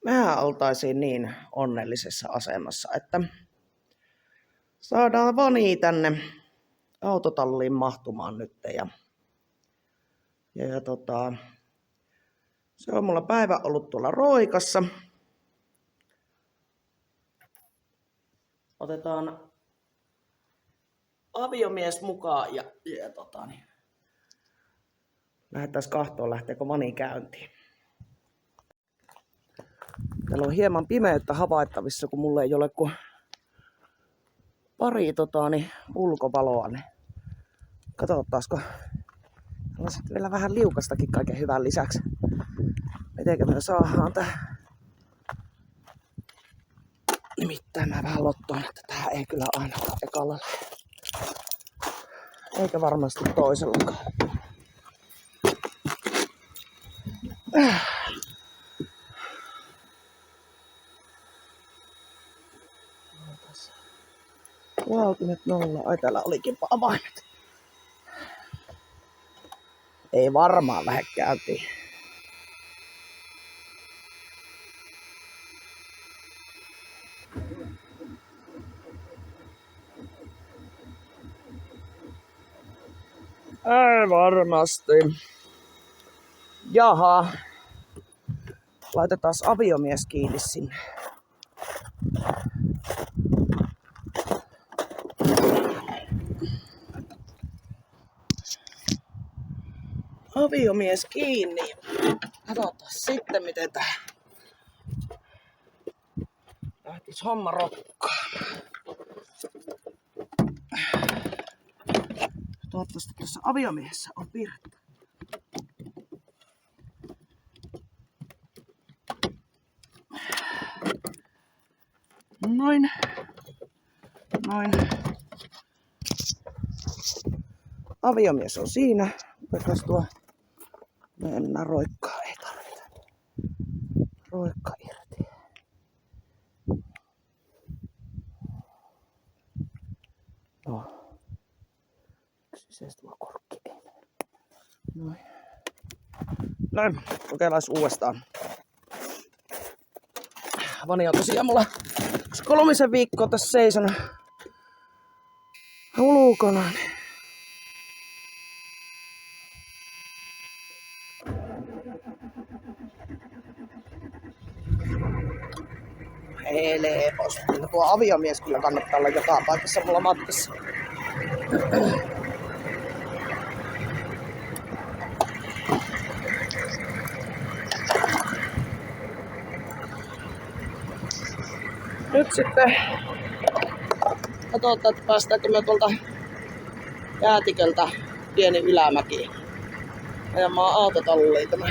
mehän oltaisiin niin onnellisessa asemassa, että saadaan Vani tänne autotalliin mahtumaan nyt. Se on mulla päivä ollut tuolla roikassa. Otetaan aviomies mukaan ja lähdettäisiin kahtoon, lähteekö Vani käyntiin. Täällä on hieman pimeyttä havaittavissa, kun mulla ei ole kuin pari ulkovaloa. Niin katsotaanko. Täällä on sitten vielä vähän liukastakin kaiken hyvän lisäksi. Mitenkä me saadaan tää. Nimittäin mä vähän lottoon, että tää ei kyllä ainakaan ekalla lähde. Eikä varmasti toisellakaan. Valtimet nolla. Ai täällä olikin avaimet. Ei varmaan lähde käyntiin. Ei varmasti. Jaha. Laitetaan aviomies kiinni sinne. Aviomies kiinni. Katsotaan sitten miten tää lähtis homma rokkaan. Toivottavasti tässä aviomiehessä on virta. Noin. Aviomies on siinä. Otetaan tuo. Mennään roikkaa. Ei tarvita. Roikka irti. No. Yksi tuo korkki ei mene. Noin. Kokeillaan uudestaan. Vani on tosiaan mulla 3 viikkoa tässä seisonut ulkona. Helposti. No tuo aviomies kyllä kannattaa olla joka paikassa mulla matkassa. Nyt sitten katsotaan, että päästäänkö me tuolta Jäätiköltä pieni ylämäki. Ajamaan autotalliin tämä.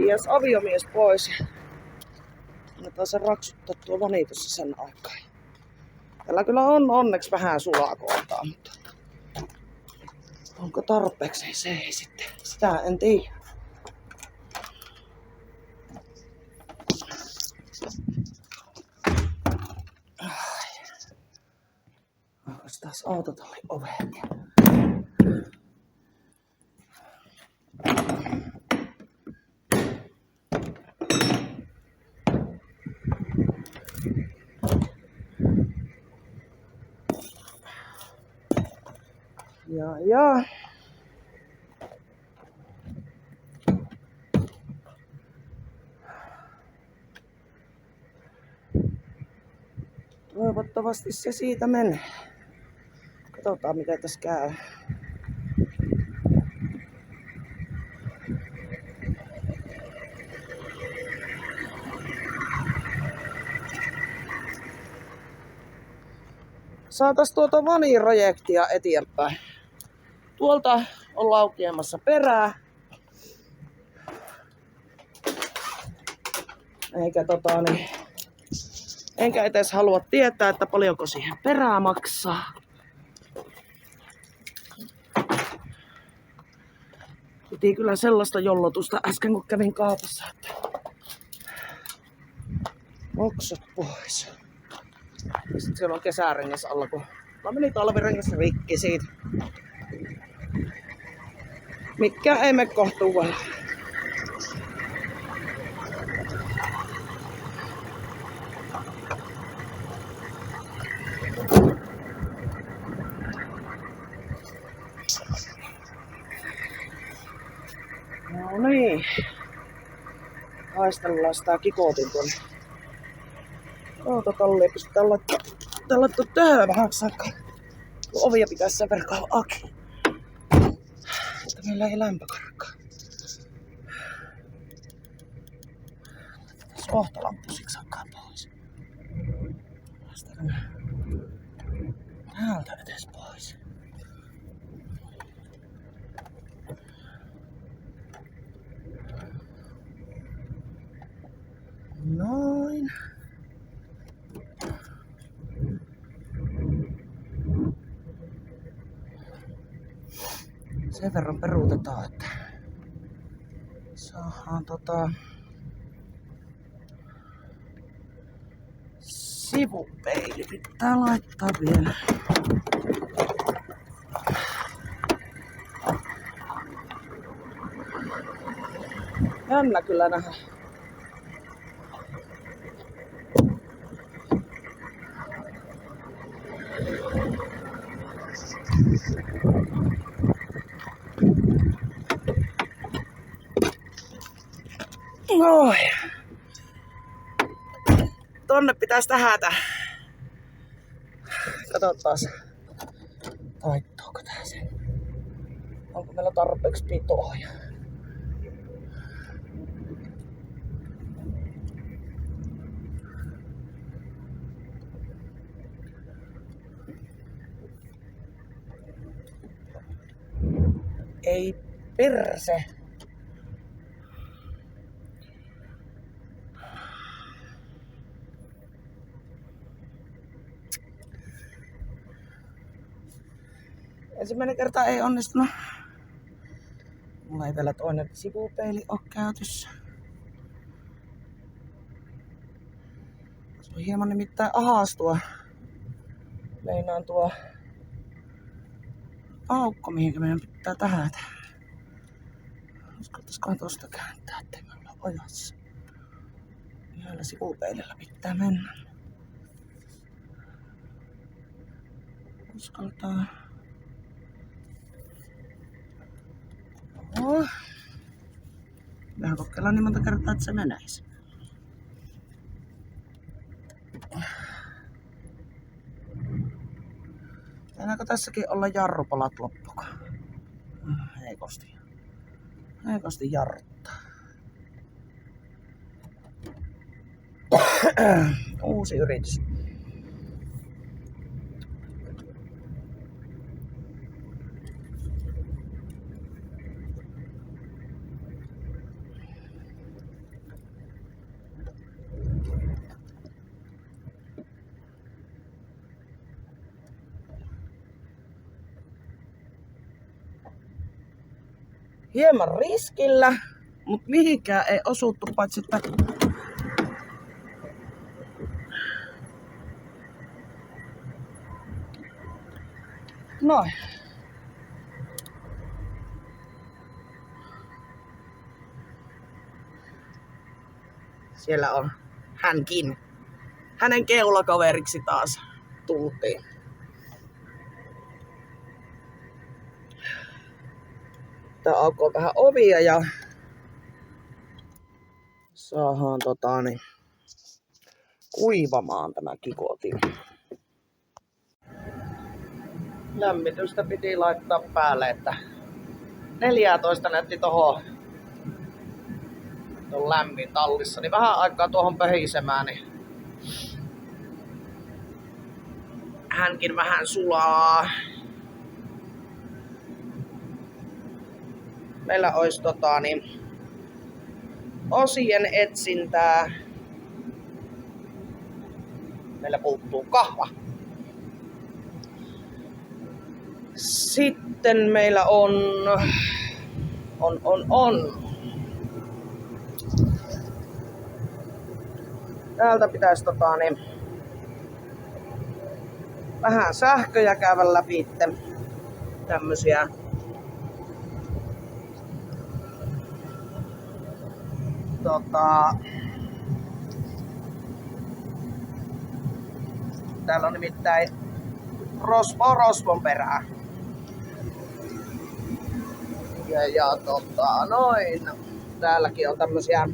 Jes aviomies pois. Annetaan se raksuttaa tuo Vani tuossa sen aikaan. Täällä kyllä on onneksi vähän sulakoontaa, mutta onko tarpeeksi? Se ei sitten. Sitä en tiedä. Onko taas autotallin oveen? Ja. Toivottavasti se siitä menee. Katsotaan mitä tässä käy. Saatais tuota Vani-projektia eteenpäin. Tuolta on laukeamassa perää. Enkä edes halua tietää, että paljonko siihen perää maksaa. Piti kyllä sellaista jollotusta äsken kun kävin kaupassa, että oksat pois. Ja sit siellä on kesärengas alla, kun meni talvirengas rikki siitä. Mikään ei mene kohtuudella. niin. Haistellaan sitä kikotin tuonne. Autotallia pystytään laittaa tähän vähän aikaa. Ovia pitäisi sen verran auki. Että meillä ei lämpö karkaa. Tässä ohtolamppu siksi alkaa pois. Päästään täältä edes pois. Noin. Sen verran peruutetaan, että saadaan sivupeili pitää laittaa vielä. Jännä kyllä nähdä. Noin. Tonne pitäisi tähätä. Katsotaas. Taittooko tää sen? Onko meillä tarpeeksi pitoa? Ei perse. Ensimmäinen kerta ei onnistunut. Mulla ei vielä toinen sivupeili ole käytössä. Se on hieman nimittäin ahastua. Meinaan tuo aukko, mihinkä meidän pitää tähätä. Uskaltaisikohan tosta kääntää, ettei me olla ojassa. Yhdellä sivupeilillä pitää mennä. Uskaltaa. Oho. Vähän kokeillaan niin monta kertaa, että se meneisi. Enääkö tässäkin olla jarrupalat loppukaan? Heikosti. Heikosti jarruttaa. Uusi yritys. Hieman riskillä, mutta mihinkään ei osuttu, paitsi että noin. Siellä on hänkin. Hänen keulakaveriksi taas tultiin. Tää aukoo vähän ovia ja saadaan kuivamaan tämä kikotin. Lämmitystä piti laittaa päälle, että 14 näytti tohon lämmin tallissa, niin vähän aikaa tuohon pöhisemään, niin hänkin vähän sulaa. Meillä olisi osien etsintää. Meillä puuttuu kahva. Sitten meillä on. Täältä pitäisi vähän sähköjä käydä läpi. Tämmösiä. Täällä on nimittäin rosvon perää. Ja noin. Täälläkin on tämmösiä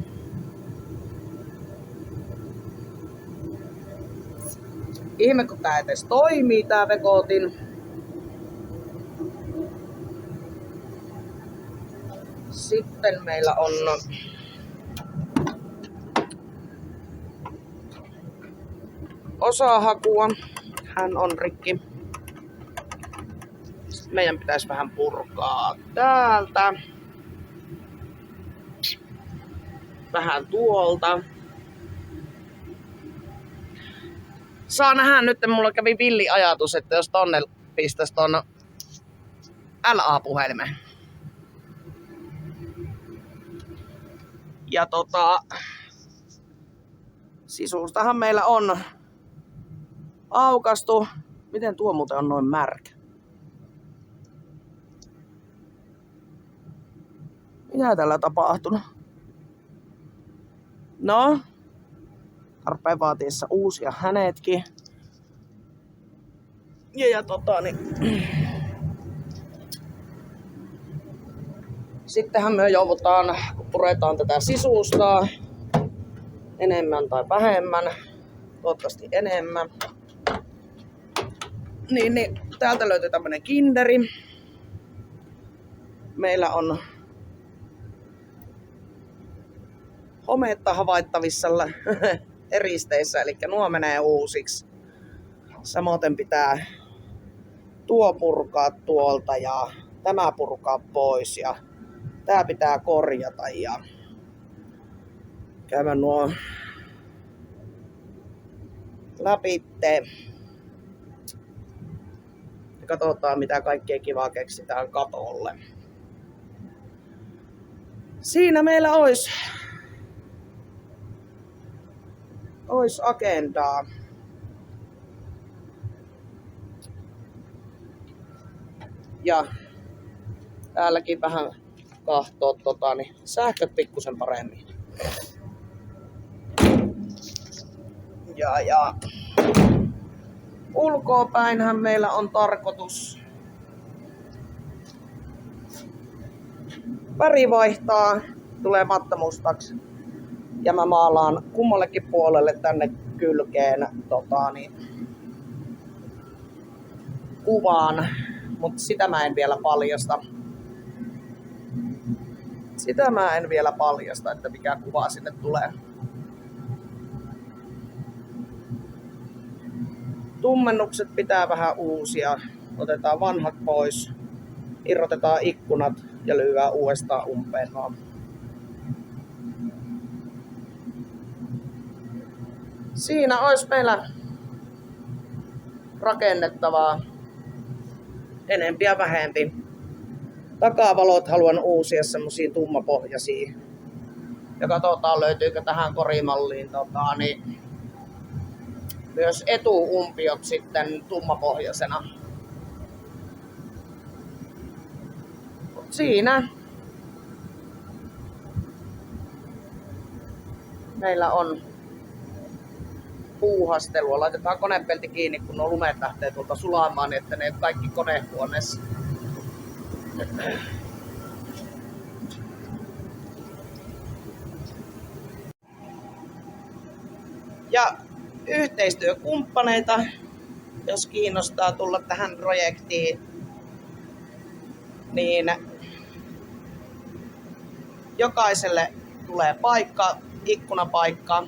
ihme kun tää edes toimii tää Vegotin. Sitten meillä on osahakua. Hän on rikki. Sitten meidän pitäisi vähän purkaa täältä. Vähän tuolta. Saa nähdä nyt, mulla kävi villi ajatus, että jos tonne pistäisi ton LA-puhelimen. Ja sisustahan meillä on aukastu. Miten tuo muuten on noin märkä? Mitä tällä tapahtunut? No, tarpeen vaatiessa uusia hänetkin. Ja sittenhän me joudutaan, kun puretaan tätä sisustaa, enemmän tai vähemmän, toivottavasti enemmän. Niin täältä löytyy tämmönen kinderi. Meillä on hometta havaittavissa eristeissä, eli nuo menee uusiksi. Samoin pitää tuo purkaa tuolta ja tämä purkaa pois ja tää pitää korjata ja käydä nuo läpitte. Ja katsotaan mitä kaikkea kivaa keksitään katolle. Siinä meillä olisi agendaa. Ja täälläkin vähän kahtoo sähköt pikkusen paremmin. Ja ulkoapäinhän meillä on tarkoitus väri vaihtaa, tulee mattamustaksi. Ja mä maalaan kummallekin puolelle tänne kylkeen kuvaan, mutta sitä mä en vielä paljasta. Että mikä kuva sinne tulee. Tummennukset pitää vähän uusia. Otetaan vanhat pois, irrotetaan ikkunat ja lyödään uudestaan umpeen vaan. Siinä olisi meillä rakennettavaa enempi ja vähempi. Takavalot haluan uusia semmosia tummapohjaisia. Ja katsotaan löytyykö tähän korimalliin myös etuumpiot sitten tummapohjaisena. Siinä meillä on puuhastelua. Laitetaan konepelti kiinni, kun nuo lumet lähtee tuolta sulamaan, niin että ne ei kaikki konehuoneessa. Ja yhteistyökumppaneita, jos kiinnostaa tulla tähän projektiin, niin jokaiselle tulee paikka, ikkunapaikka,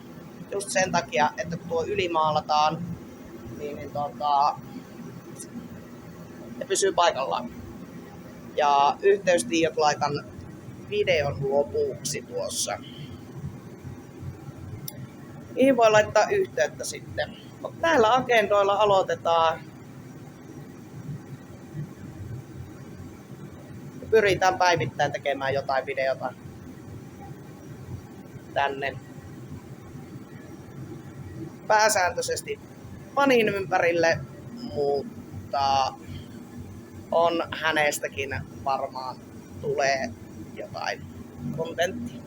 just sen takia, että kun tuo ylimaalataan, niin ne pysyy paikallaan. Ja yhteystiedot laitan videon lopuksi tuossa. Niihin voi laittaa yhteyttä sitten. Mutta näillä agendoilla aloitetaan. Pyritään päivittäin tekemään jotain videota tänne. Pääsääntöisesti panin ympärille, mutta on hänestäkin varmaan tulee jotain kontenttia.